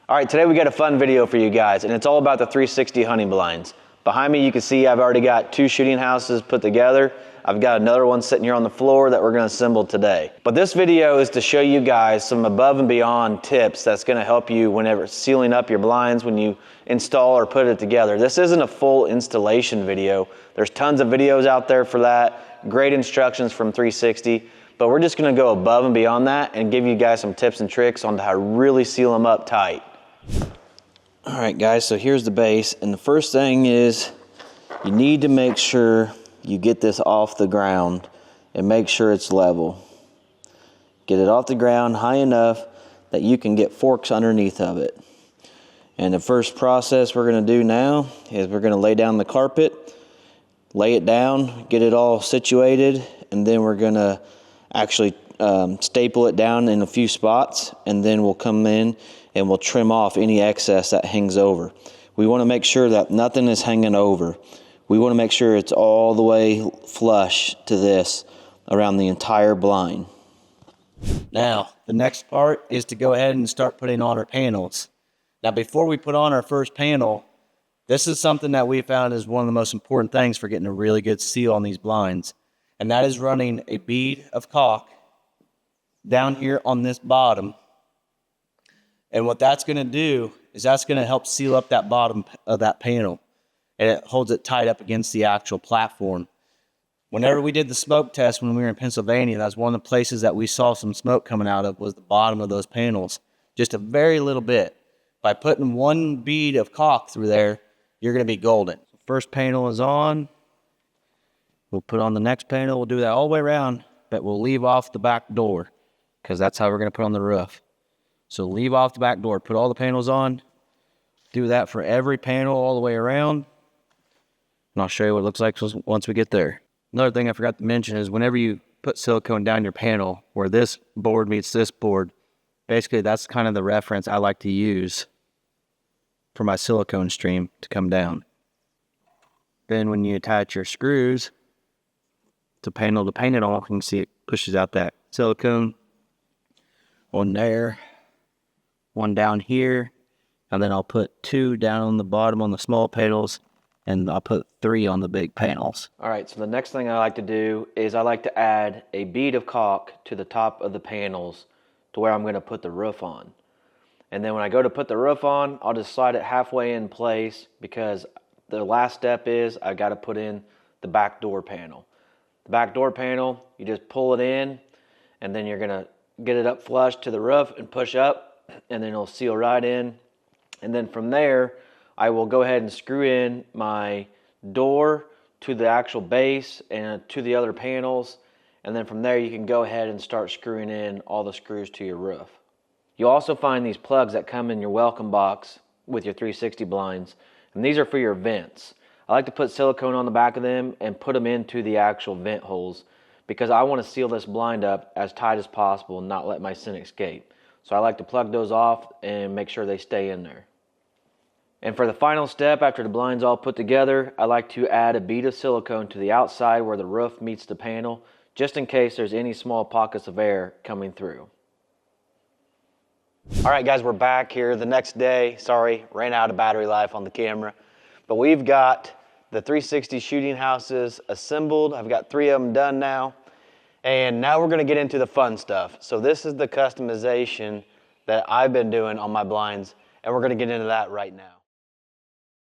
All right, today we got a fun video for you guys, and it's all about the 360 hunting blinds. Behind me, you can see I've already got 2 shooting houses put together. I've got another one sitting here on the floor that we're gonna assemble today. But this video is to show you guys some above and beyond tips that's gonna help you whenever sealing up your blinds when you install or put it together. This isn't a full installation video. There's tons of videos out there for that, great instructions from 360, but we're just gonna go above and beyond that and give you guys some tips and tricks on how to really seal them up tight. All right guys, so here's the base, and the first thing is you need to make sure you get this off the ground and make sure it's level. Get it off the ground high enough that you can get forks underneath of it. And the first process we're gonna do now is we're gonna lay down the carpet, lay it down, get it all situated, and then we're gonna actually staple it down in a few spots, and then we'll come in and we'll trim off any excess that hangs over. We want to make sure that nothing is hanging over. We want to make sure it's all the way flush to this around the entire blind. Now, the next part is to go ahead and start putting on our panels. Now, before we put on our first panel, this is something that we found is one of the most important things for getting a really good seal on these blinds. And that is running a bead of caulk down here on this bottom. And what that's going to do is that's going to help seal up that bottom of that panel. And it holds it tight up against the actual platform. Whenever we did the smoke test when we were in Pennsylvania, that's one of the places that we saw some smoke coming out of was the bottom of those panels. Just a very little bit. By putting one bead of caulk through there, you're going to be golden. First panel is on. We'll put on the next panel. We'll do that all the way around, but we'll leave off the back door because that's how we're going to put on the roof. So leave off the back door, put all the panels on, do that for every panel all the way around, and I'll show you what it looks like once we get there. Another thing I forgot to mention is whenever you put silicone down your panel, where this board meets this board, basically that's kind of the reference I like to use for my silicone stream to come down. Then when you attach your screws to panel to panel, you can see it pushes out that silicone. One there, one down here, and then I'll put 2 down on the bottom on the small panels, and I'll put 3 on the big panels. All right, so the next thing I like to do is I like to add a bead of caulk to the top of the panels to where I'm going to put the roof on. And then when I go to put the roof on, I'll just slide it halfway in place because the last step is I got to put in the back door panel. The back door panel, you just pull it in, and then you're going to get it up flush to the roof and push up, and then it'll seal right in. And then from there, I will go ahead and screw in my door to the actual base and to the other panels. And then from there, you can go ahead and start screwing in all the screws to your roof. You'll also find these plugs that come in your welcome box with your 360 blinds. And these are for your vents. I like to put silicone on the back of them and put them into the actual vent holes because I want to seal this blind up as tight as possible and not let my scent escape. So I like to plug those off and make sure they stay in there. And for the final step, after the blind's all put together, I like to add a bead of silicone to the outside where the roof meets the panel, just in case there's any small pockets of air coming through. All right guys, we're back here the next day. Sorry, ran out of battery life on the camera. But we've got the 360 shooting houses assembled. I've got 3 of them done now. And now we're gonna get into the fun stuff. So this is the customization that I've been doing on my blinds, and we're gonna get into that right now.